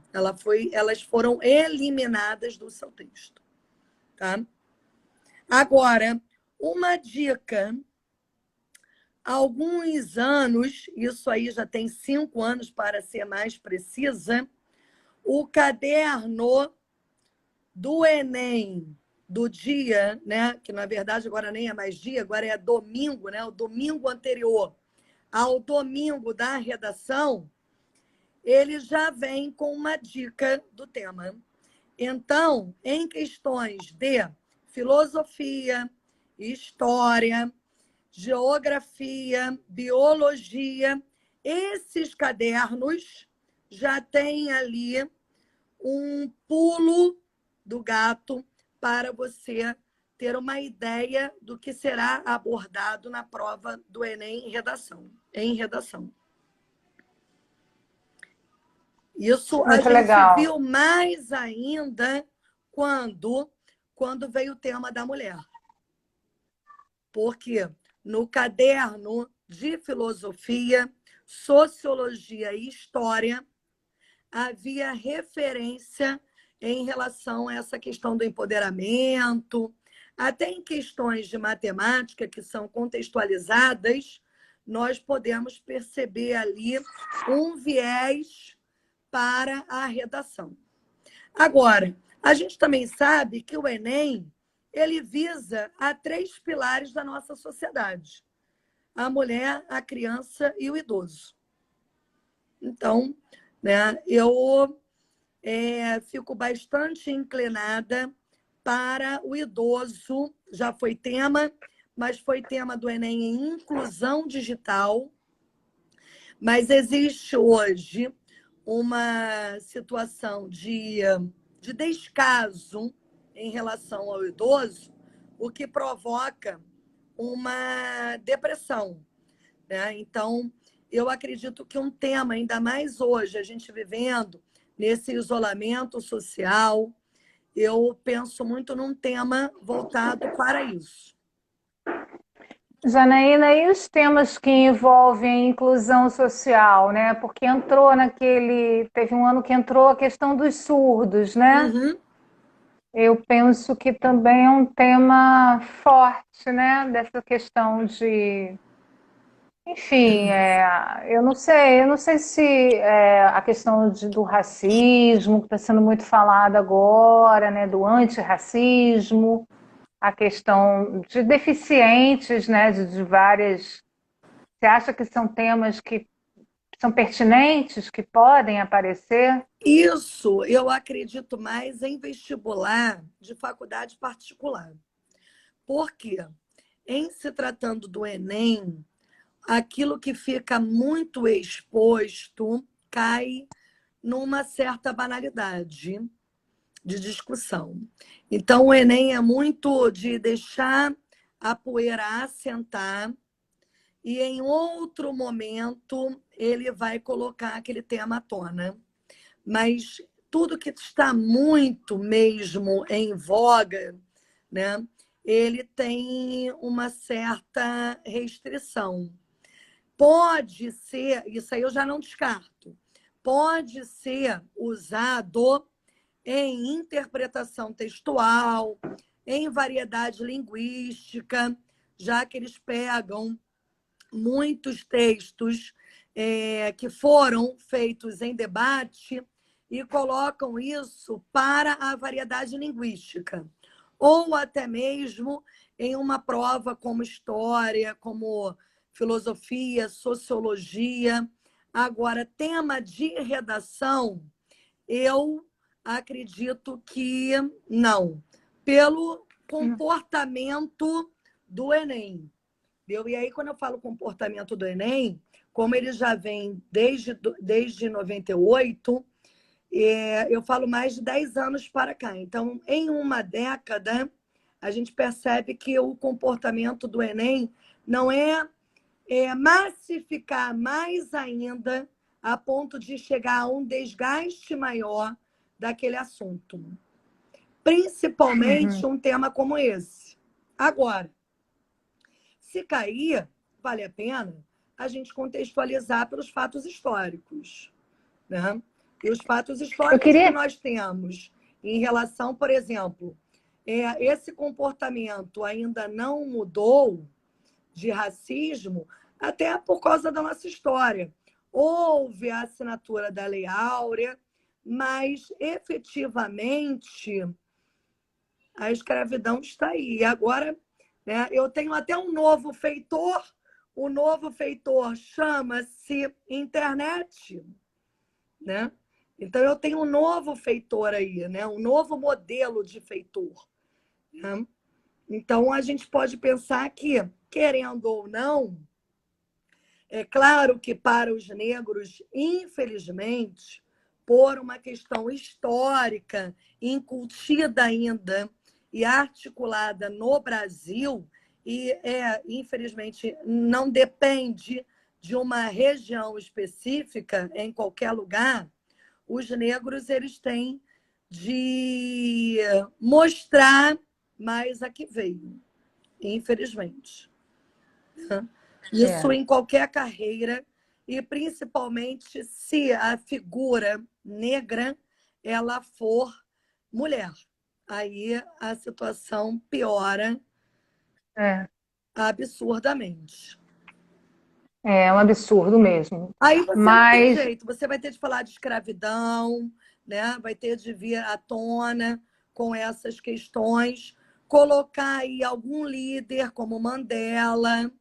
Elas foram eliminadas do seu texto. Tá? Agora, uma dica. Há alguns anos, isso aí já tem 5 anos para ser mais precisa, o caderno do Enem do dia, né? Que na verdade agora nem é mais dia, agora é domingo, né? O domingo anterior ao domingo da redação, ele já vem com uma dica do tema. Então, em questões de filosofia, história, geografia, biologia, esses cadernos já têm ali um pulo do gato para você ter uma ideia do que será abordado na prova do Enem em redação. Isso a Muito gente legal. viu mais ainda quando veio o tema da mulher. Porque no caderno de filosofia, sociologia e história, havia referência em relação a essa questão do empoderamento, até em questões de matemática que são contextualizadas, nós podemos perceber ali um viés para a redação. Agora, a gente também sabe que o Enem ele visa a 3 pilares da nossa sociedade: a mulher, a criança e o idoso. Então, né, eu fico bastante inclinada para o idoso. Já foi tema, mas foi tema do Enem em inclusão digital. Mas existe hoje uma situação de descaso em relação ao idoso, o que provoca uma depressão, né? Então, eu acredito que um tema, ainda mais hoje, a gente vivendo nesse isolamento social, eu penso muito num tema voltado para isso. Janaína, e os temas que envolvem a inclusão social, né? Porque entrou teve um ano que entrou a questão dos surdos, né? Uhum. Eu penso que também é um tema forte, né? Dessa questão enfim, eu não sei se a questão do racismo, que está sendo muito falada agora, né? Do antirracismo, a questão de deficientes, né? De várias. Você acha que são temas que são pertinentes, que podem aparecer? Isso, eu acredito mais em vestibular de faculdade particular. Por quê? Em se tratando do Enem, aquilo que fica muito exposto cai numa certa banalidade de discussão. Então, o Enem é muito de deixar a poeira assentar e, em outro momento, ele vai colocar aquele tema à tona. Mas tudo que está muito mesmo em voga, né, ele tem uma certa restrição. Pode ser, isso aí eu já não descarto, pode ser usado em interpretação textual, em variedade linguística, já que eles pegam muitos textos que foram feitos em debate e colocam isso para a variedade linguística, ou até mesmo em uma prova como história, como filosofia, sociologia. Agora, tema de redação, eu acredito que não, pelo comportamento do Enem. E aí, quando eu falo comportamento do Enem, como ele já vem desde 98, eu falo mais de 10 anos para cá. Então, em uma década, a gente percebe que o comportamento do Enem não é massificar mais ainda a ponto de chegar a um desgaste maior daquele assunto. Principalmente um tema como esse. Agora, se cair, vale a pena a gente contextualizar pelos fatos históricos, né? E os fatos históricos que nós temos em relação, por exemplo, esse comportamento ainda não mudou de racismo, até por causa da nossa história. Houve a assinatura da Lei Áurea, mas efetivamente a escravidão está aí. E agora, né, eu tenho até um novo feitor, o novo feitor chama-se internet, né? Então, eu tenho um novo feitor aí, né? Um novo modelo de feitor, né? Então, a gente pode pensar que, querendo ou não, é claro que para os negros, infelizmente, por uma questão histórica, incutida ainda e articulada no Brasil, e infelizmente não depende de uma região específica em qualquer lugar, os negros eles têm de mostrar mais a que veio, infelizmente. Isso em qualquer carreira, e principalmente se a figura negra ela for mulher. Aí a situação piora absurdamente. É um absurdo mesmo. Aí você não tem jeito, você vai ter de falar de escravidão, né? Vai ter de vir à tona com essas questões, colocar aí algum líder como Mandela,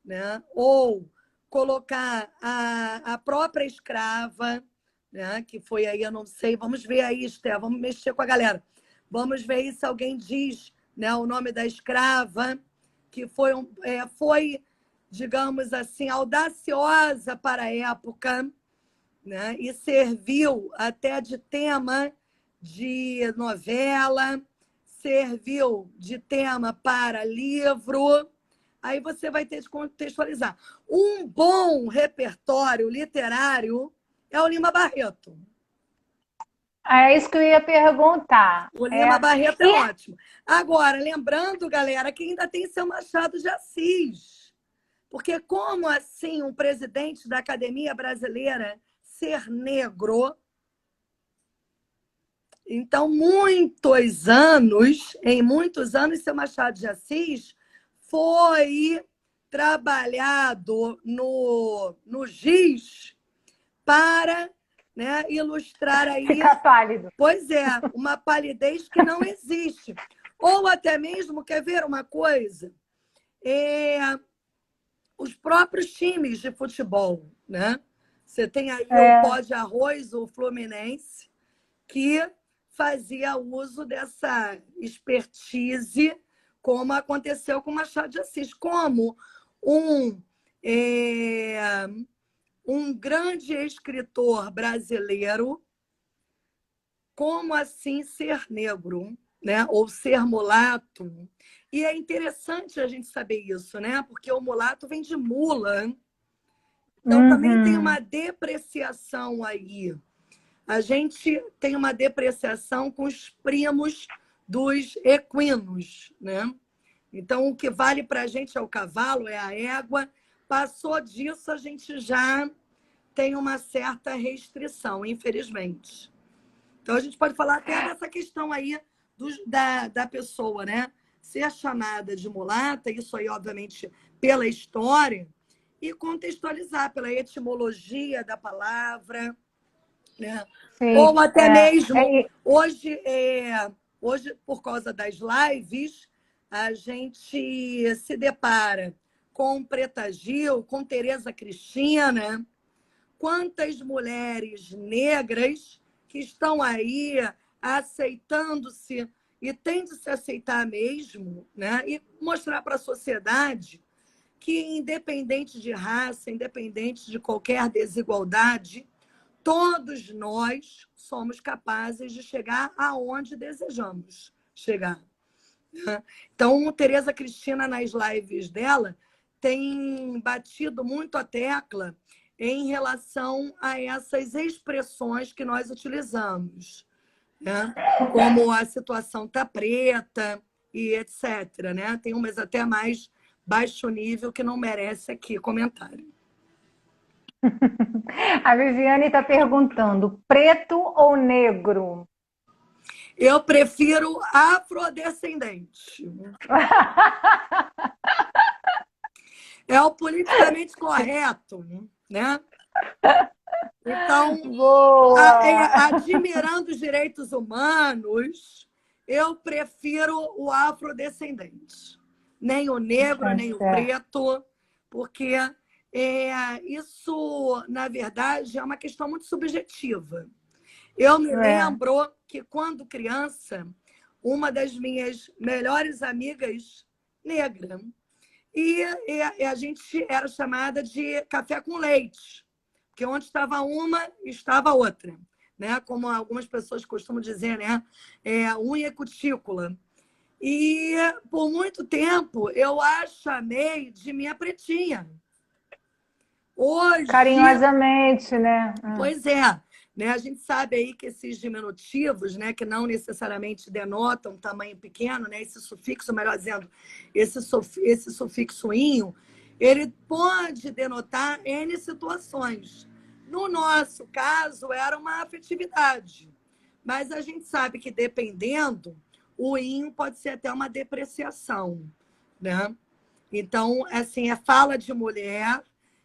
né? Ou colocar a própria escrava, né? Que foi aí, eu não sei, vamos ver aí, Esté, vamos mexer com a galera. Vamos ver aí se alguém diz, né, o nome da escrava, que foi, digamos assim, audaciosa para a época, né? E serviu até de tema de novela, serviu de tema para livro. Aí você vai ter de contextualizar. Um bom repertório literário é o Lima Barreto. É isso que eu ia perguntar. O Lima Barreto é E ótimo. Agora, lembrando, galera, que ainda tem seu Machado de Assis. Porque como assim um presidente da Academia Brasileira ser negro? Então, em muitos anos, seu Machado de Assis foi trabalhado no Giz para, né, ilustrar aí, ficar pálido. pois é, uma palidez que não existe. Ou até mesmo, quer ver uma coisa? Os próprios times de futebol, né? Você tem aí o pó de arroz, o Fluminense, que fazia uso dessa expertise, como aconteceu com Machado de Assis, como um, um grande escritor brasileiro, como assim ser negro, né? Ou ser mulato. E é interessante a gente saber isso, né? Porque o mulato vem de mula. Então, também tem uma depreciação aí. A gente tem uma depreciação com os primos dos equinos, né? Então, o que vale para a gente é o cavalo, é a égua. Passou disso, a gente já tem uma certa restrição, infelizmente. Então, a gente pode falar até dessa questão aí da pessoa, né? Ser chamada de mulata, isso aí, obviamente, pela história, e contextualizar pela etimologia da palavra, né? Sim, Ou até mesmo, hoje, por causa das lives, a gente se depara com Preta Gil, com Tereza Cristina. Quantas mulheres negras que estão aí aceitando-se e têm de se aceitar mesmo, né? E mostrar para a sociedade que, independente de raça, independente de qualquer desigualdade, todos nós somos capazes de chegar aonde desejamos chegar. Então, Tereza Cristina, nas lives dela, tem batido muito a tecla em relação a essas expressões que nós utilizamos, né? Como a situação tá preta e etc. Né? Tem umas até mais baixo nível que não merece aqui comentário. A Viviane está perguntando: preto ou negro? Eu prefiro afrodescendente. É o politicamente correto, né? Então, admirando os direitos humanos, eu prefiro o afrodescendente. Nem o negro, nem o preto, porque isso, na verdade, é uma questão muito subjetiva. Eu me lembro que, quando criança, uma das minhas melhores amigas negra, e a gente era chamada de café com leite, porque onde estava uma, estava outra, né? Como algumas pessoas costumam dizer, né? Unha e cutícula. E, por muito tempo, eu a chamei de minha pretinha. Hoje... Carinhosamente, né? Pois é. Né? A gente sabe aí que esses diminutivos, né, que não necessariamente denotam tamanho pequeno, né, esse sufixo, melhor dizendo, esse sufixo inho, ele pode denotar N situações. No nosso caso, era uma afetividade. Mas a gente sabe que, dependendo, o inho pode ser até uma depreciação. Né? Então, assim, é fala de mulher.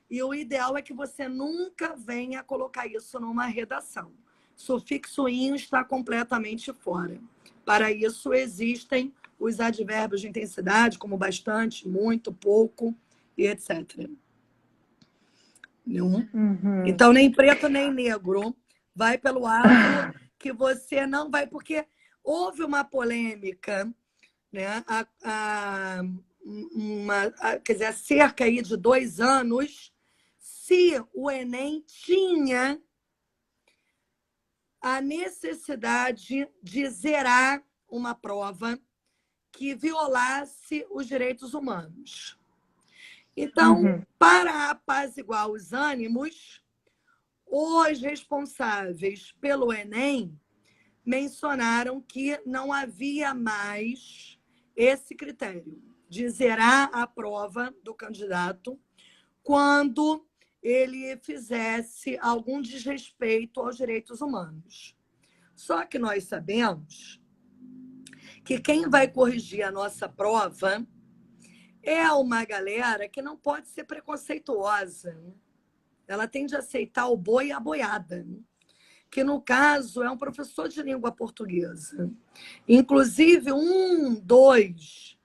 E o ideal é que você nunca venha colocar isso numa redação. Sufixo inho está completamente fora. Para isso, existem os advérbios de intensidade, como bastante, muito, pouco, e etc. Então, nem preto nem negro. Vai pelo afro, que você não vai... Porque houve uma polêmica, né? Quer dizer, há cerca aí de 2 anos, se o Enem tinha a necessidade de zerar uma prova que violasse os direitos humanos. Então, para apaziguar os ânimos, os responsáveis pelo Enem mencionaram que não havia mais esse critério de zerar a prova do candidato quando ele fizesse algum desrespeito aos direitos humanos. Só que nós sabemos que quem vai corrigir a nossa prova é uma galera que não pode ser preconceituosa. Ela tende a aceitar o boi e a boiada, que no caso é um professor de língua portuguesa. Inclusive, dois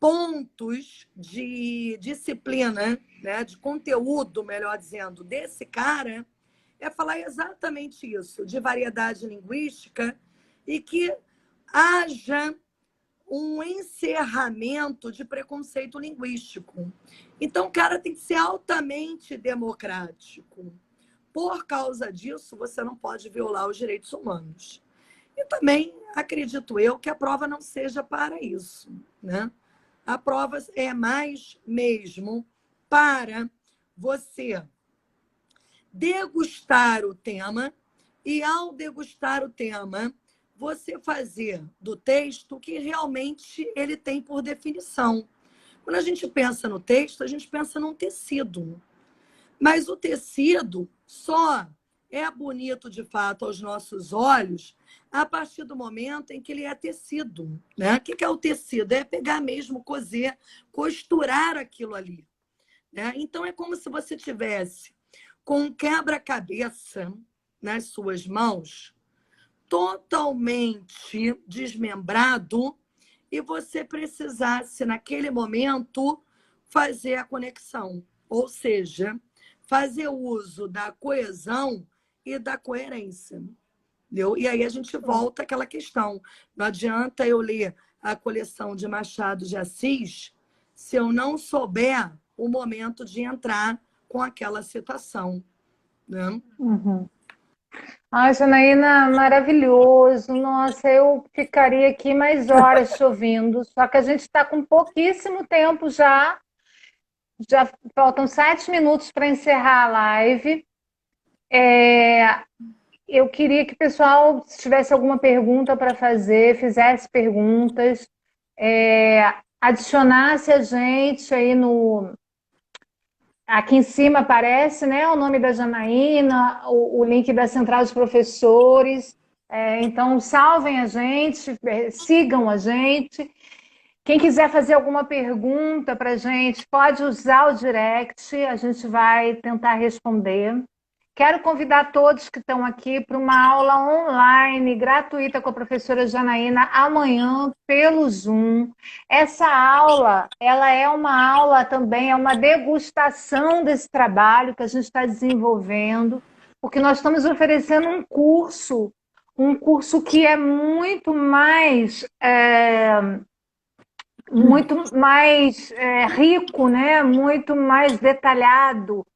pontos de disciplina, né, de conteúdo, melhor dizendo, desse cara é falar exatamente isso, de variedade linguística e que haja um encerramento de preconceito linguístico. Então, o cara tem que ser altamente democrático. Por causa disso, você não pode violar os direitos humanos. E também acredito eu que a prova não seja para isso, né? A prova é mais mesmo para você degustar o tema e, ao degustar o tema, você fazer do texto o que realmente ele tem por definição. Quando a gente pensa no texto, a gente pensa num tecido. Mas o tecido só é bonito, de fato, aos nossos olhos a partir do momento em que ele é tecido, né? O que é o tecido? É pegar mesmo, coser, costurar aquilo ali, né? Então, é como se você tivesse com um quebra-cabeça nas suas mãos, totalmente desmembrado, e você precisasse, naquele momento, fazer a conexão. Ou seja, fazer uso da coesão e da coerência. Entendeu? E aí a gente volta àquela questão. Não adianta eu ler a coleção de Machado de Assis se eu não souber o momento de entrar com aquela citação, né? Ai, Janaína, maravilhoso. Nossa, eu ficaria aqui mais horas te ouvindo, só que a gente está com pouquíssimo tempo já. Já faltam 7 minutos para encerrar a live. Eu queria que o pessoal, se tivesse alguma pergunta para fazer, fizesse perguntas, adicionasse a gente aí no. Aqui em cima aparece, né, o nome da Janaína, o link da Central dos Professores. Então, salvem a gente, sigam a gente. Quem quiser fazer alguma pergunta para a gente, pode usar o direct, a gente vai tentar responder. Quero convidar todos que estão aqui para uma aula online, gratuita, com a professora Janaína, amanhã, pelo Zoom. Essa aula, ela é uma aula também, é uma degustação desse trabalho que a gente está desenvolvendo, porque nós estamos oferecendo um curso que é muito mais rico, né? Muito mais detalhado,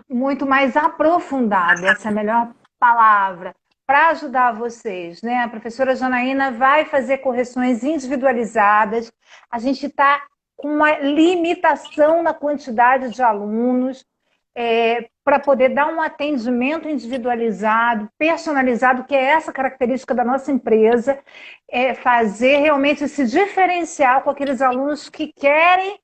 muito mais aprofundado, essa é a melhor palavra, para ajudar vocês, né? A professora Janaína vai fazer correções individualizadas, a gente está com uma limitação na quantidade de alunos, para poder dar um atendimento individualizado, personalizado, que é essa característica da nossa empresa, fazer realmente esse diferencial com aqueles alunos que querem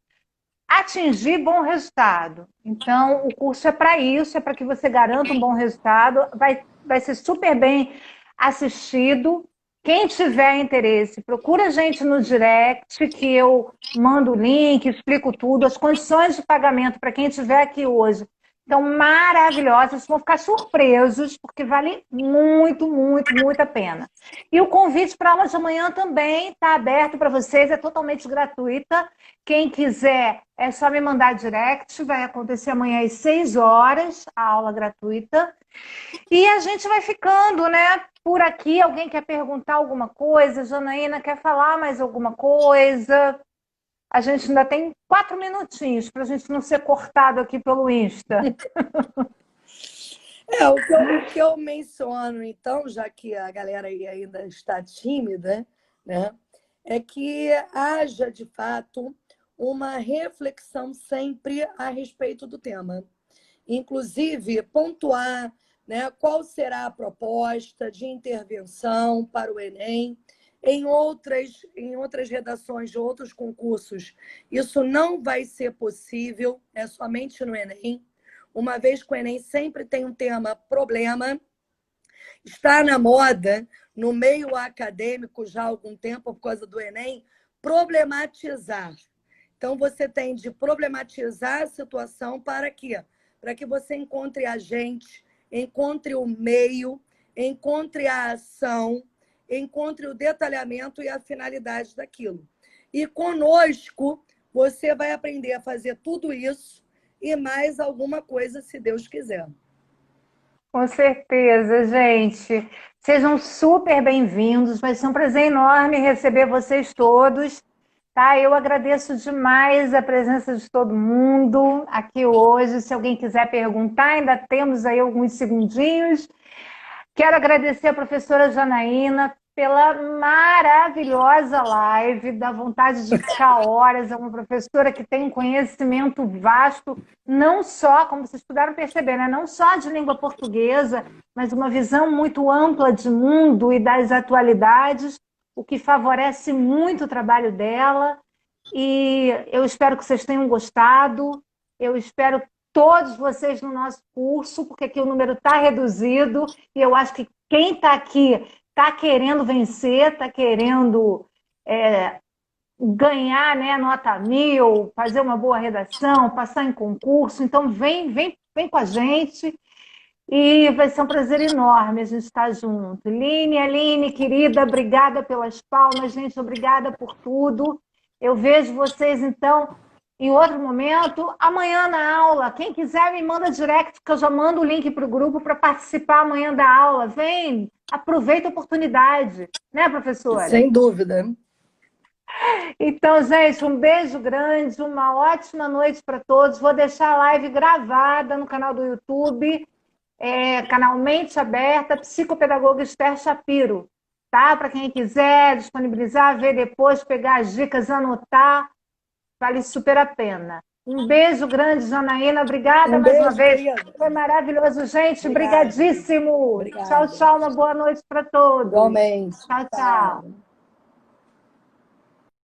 atingir bom resultado. Então, o curso é para isso, é para que você garanta um bom resultado, vai ser super bem assistido. Quem tiver interesse, procura a gente no direct, que eu mando o link, explico tudo, as condições de pagamento para quem estiver aqui hoje. Então, maravilhosas, vocês vão ficar surpresos, porque vale muito, muito, muito a pena. E o convite para a aula de amanhã também está aberto para vocês, é totalmente gratuita. Quem quiser, é só me mandar direct, vai acontecer amanhã às 6 horas, a aula gratuita. E a gente vai ficando, né, por aqui. Alguém quer perguntar alguma coisa? Janaína quer falar mais alguma coisa? A gente ainda tem 4 minutinhos para a gente não ser cortado aqui pelo Insta. O que eu menciono, então, já que a galera aí ainda está tímida, né? é que haja, de fato, uma reflexão sempre a respeito do tema. Inclusive, pontuar, né, qual será a proposta de intervenção para o Enem. Em outras redações de outros concursos, isso não vai ser possível, é somente no Enem, uma vez que o Enem sempre tem um tema problema. Está na moda, no meio acadêmico já há algum tempo, por causa do Enem, problematizar. Então, você tem de problematizar a situação para quê? Para que você encontre a gente, encontre o meio, encontre a ação, encontre o detalhamento e a finalidade daquilo. E conosco, você vai aprender a fazer tudo isso e mais alguma coisa, se Deus quiser. Com certeza, gente. Sejam super bem-vindos. Vai ser um prazer enorme receber vocês todos. Tá? Eu agradeço demais a presença de todo mundo aqui hoje. Se alguém quiser perguntar, ainda temos aí alguns segundinhos. Quero agradecer a professora Janaína pela maravilhosa live, dá vontade de ficar horas. É uma professora que tem um conhecimento vasto, não só, como vocês puderam perceber, né? Não só de língua portuguesa, mas uma visão muito ampla de mundo e das atualidades, o que favorece muito o trabalho dela. E eu espero que vocês tenham gostado. Eu espero todos vocês no nosso curso, porque aqui o número está reduzido e eu acho que quem está aqui está querendo vencer, está querendo ganhar, né, nota 1000, fazer uma boa redação, passar em concurso. Então, vem com a gente e vai ser um prazer enorme a gente estar junto. Aline, querida, obrigada pelas palmas, gente, obrigada por tudo. Eu vejo vocês, então, em outro momento, amanhã na aula. Quem quiser me manda direct, que eu já mando o link para o grupo para participar amanhã da aula. Vem, aproveita a oportunidade, né, professora? Sem dúvida. Então, gente, um beijo grande, uma ótima noite para todos. Vou deixar a live gravada no canal do YouTube, canal Mente Aberta, Psicopedagoga Esther Shapiro, tá? Para quem quiser disponibilizar, ver depois, pegar as dicas, anotar. Vale super a pena. Um beijo grande, Janaína. Obrigada mais uma vez. Querida. Foi maravilhoso, gente. Obrigada. Brigadíssimo. Obrigada. Tchau, tchau. Uma boa noite para todos. Igualmente. Tchau, tchau.